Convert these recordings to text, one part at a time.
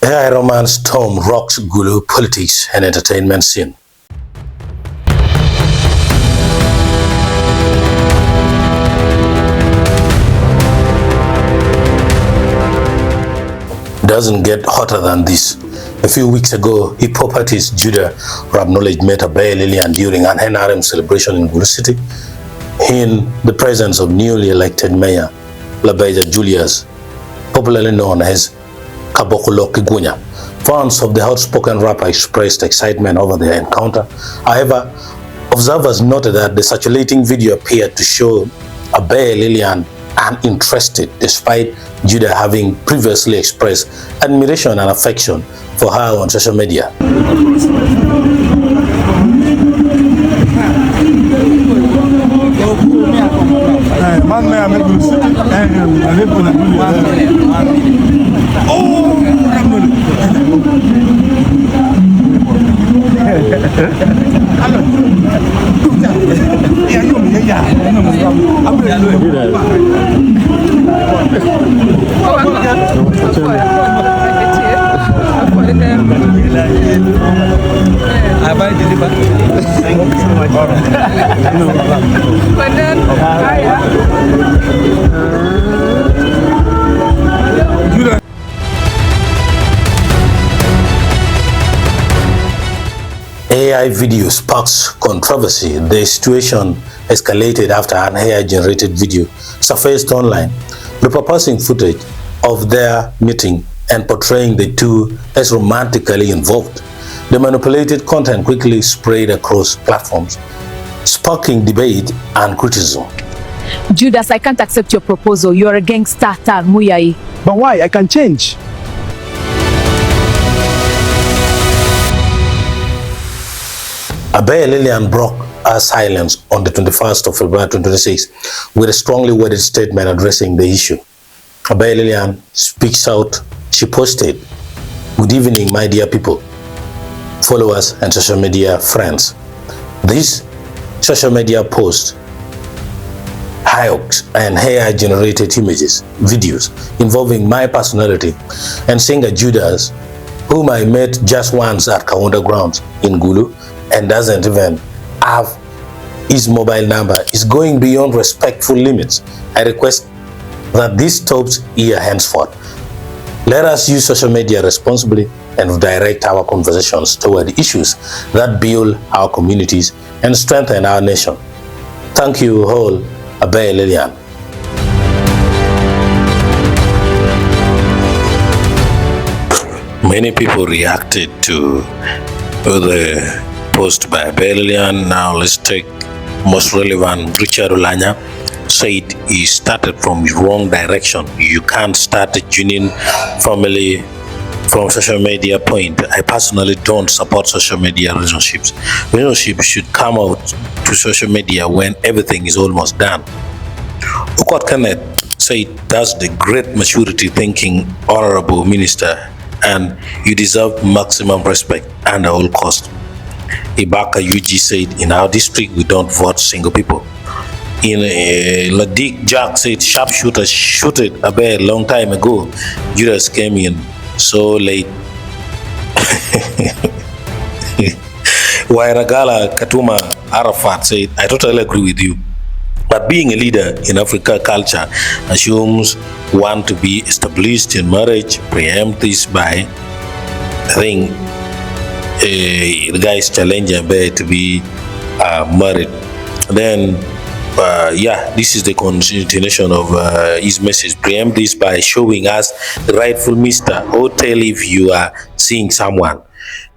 AI romance storm rocks Gulu politics and entertainment scene. Doesn't get hotter than this. A few weeks ago, hip hop artist Judah Rabnowledge met Abe Lillian during an NRM celebration in Gulu City in the presence of newly elected Mayor Labeja Julius, popularly known as Kabokulo Kigunya. Fans of the outspoken rapper expressed excitement over their encounter. However, observers noted that the circulating video appeared to show Abe Lillian uninterested, despite Judah having previously expressed admiration and affection for her on social media. AI video sparks controversy. The situation escalated after an AI-generated video surfaced online, repurposing footage of their meeting and portraying the two as romantically involved. The manipulated content quickly spread across platforms, sparking debate and criticism. Judas, I can't accept your proposal. You're a gangster, Muyai. But why? I can change. Abe Lillian broke her silence on the 21st of February 2026 with a strongly worded statement addressing the issue. Abe Lillian speaks out. She posted, "Good evening, my dear people, followers and social media friends. This social media post hoax and AI-generated images, videos involving my personality and singer Judas, whom I met just once at Kaunda grounds in Gulu and doesn't even have his mobile number, is going beyond respectful limits. I request that this stops here henceforth. Let us use social media responsibly and direct our conversations toward issues that build our communities and strengthen our nation. Thank you all, Abe Lillian." Many people reacted to the post by Abe Lillian. Now let's take most relevant. Richard Olanya said he started from the wrong direction. You can't start a genuine family from social media point. I personally don't support social media relationships. Relationships should come out to social media when everything is almost done. Okot Kenneth said that's the great maturity thinking, honorable minister, and you deserve maximum respect and at all cost. Ibaka UG said, in our district we don't vote single people. In Ladik Jack said, sharpshooter shooted a bear long time ago. Judas came in so late. Wairagala Katuma Arafat said, I totally agree with you. But being a leader in Africa culture assumes one to be established in marriage, preempt this by, I think, the guys challenging Bear to be married. Then, this is the continuation of his message. Preempt this by showing us the rightful mister, or tell if you are seeing someone.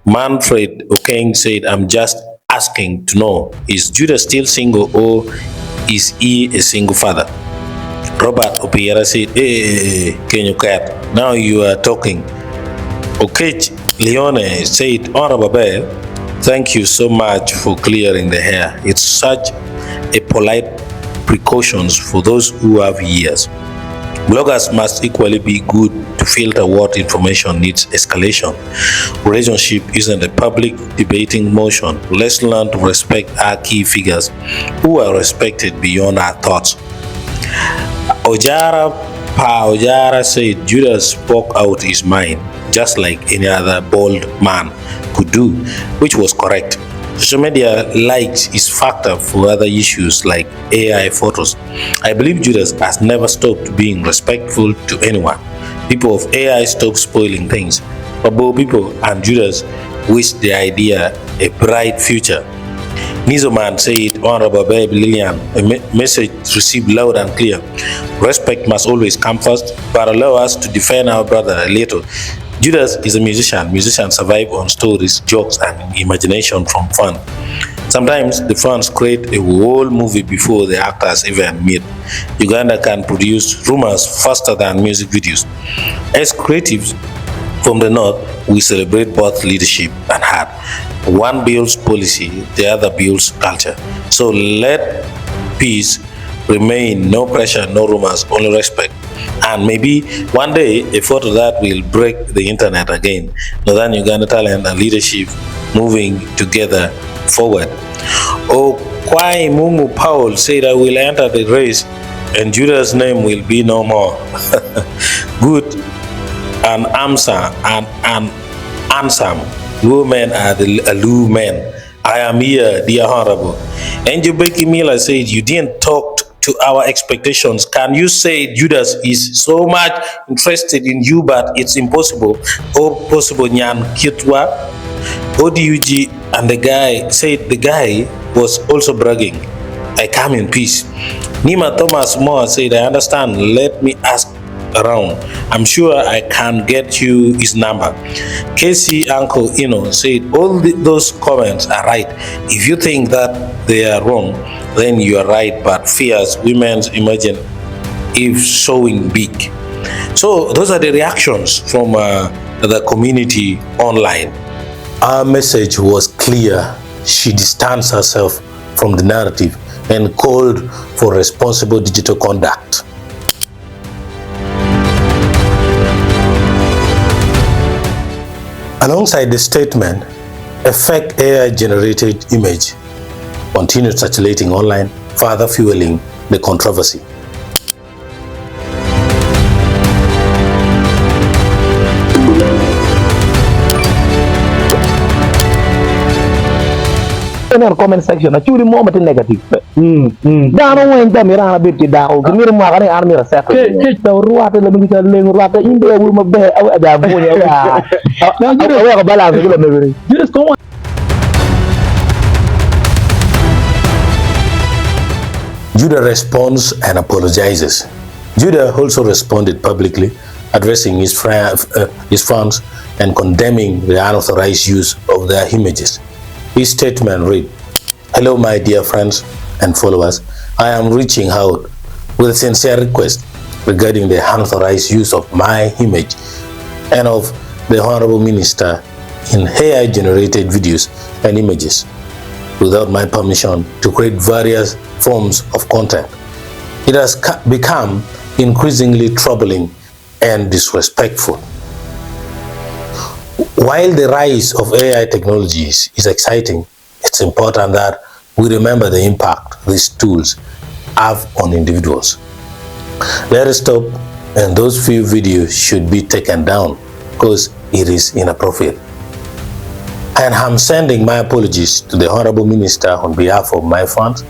Manfred Okeng said, I'm just asking to know, is Judah still single or is he a single father? Robert Opiera said, Kenyo Cat, now you are talking. Okech Leone said, Honorable Bear, thank you so much for clearing the hair. It's such a polite precautions for those who have ears. Bloggers must equally be good to filter what information needs escalation. Relationship isn't a public debating motion. Let's learn to respect our key figures who are respected beyond our thoughts. Ojara Paujara said Judas spoke out his mind just like any other bold man could do, which was correct. Social media likes is factor for other issues like AI photos. I believe Judas has never stopped being respectful to anyone. People of AI stop spoiling things, but both people and Judas wish the idea a bright future. Nizoman said, Honorable Babe Lillian, a message received loud and clear. Respect must always come first, but allow us to defend our brother a little. Judas is a musician. Musicians survive on stories, jokes, and imagination from fun. Sometimes the fans create a whole movie before the actors even meet. Uganda can produce rumors faster than music videos. As creatives from the north, we celebrate both leadership and heart. One builds policy, the other builds culture. So let peace remain, no pressure, no rumors, only respect. And maybe one day a photo that will break the internet again. Northern Uganda talent and leadership moving together forward. Kwai Mumu Paul said, I will enter the race and Judas' name will be no more. Good and answer and handsome women are the Alur men. I am here, dear Honorable. Angel Becky Miller said, you didn't talk to our expectations. Can you say Judas is so much interested in you, but it's impossible? Or possible Nyan Kitwa? ODUG and the guy said the guy was also bragging. I come in peace. Nima Thomas Moore said, I understand. Let me ask around. I'm sure I can get you his number. Casey Uncle Ino said, all those comments are right. If you think that they are wrong, then you are right, but fears women's imagine if showing big. So those are the reactions from the community online. Our message was clear. She distanced herself from the narrative and called for responsible digital conduct. Alongside the statement, a fake AI-generated image continued circulating online, further fueling the controversy. In our comment section, a truly moment negative. Down when the Mirana bit down, the Miramari army of separate. The water, the military water in the room of the balance. Just go on. Judah responds and apologizes. Judah also responded publicly, addressing his fans and condemning the unauthorized use of their images. His statement read, hello my dear friends and followers, I am reaching out with a sincere request regarding the unauthorized use of my image and of the Honorable Minister in AI-generated videos and images without my permission to create various forms of content. It has become increasingly troubling and disrespectful. While the rise of AI technologies is exciting, it's important that we remember the impact these tools have on individuals. Let us stop, and those few videos should be taken down because it is inappropriate. And I'm sending my apologies to the Honorable Minister on behalf of my fans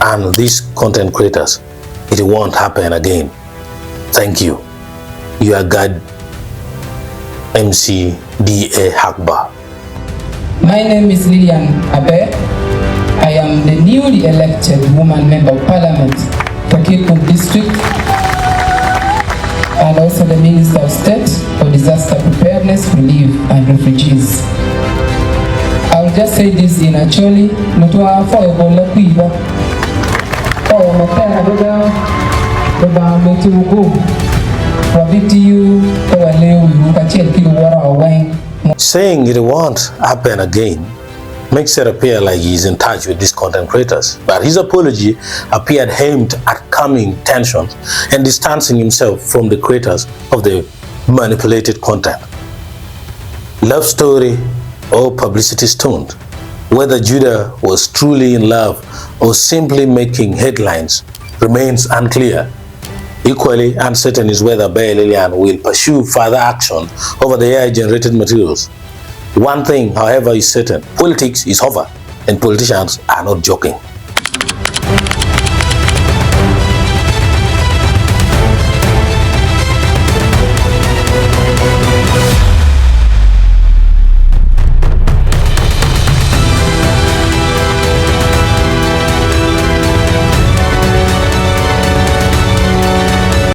and these content creators. It won't happen again. Thank you. You are God, MC D.A. Hakba. My name is Lilian Aber. I am the newly elected woman member of Parliament for Kirkuk District and also the Minister of State for Disaster Preparedness, Relief and Refugees. I will just say this in Acholi, Notwa for Ebola Quiva. Oh, Matana, Saying it won't happen again makes it appear like he's in touch with these content creators, but his apology appeared aimed at calming tensions and distancing himself from the creators of the manipulated content. Love story or publicity stunt, whether Judah was truly in love or simply making headlines, remains unclear. Equally uncertain is whether Lillian will pursue further action over the AI-generated materials. One thing, however, is certain. Politics is over, and politicians are not joking.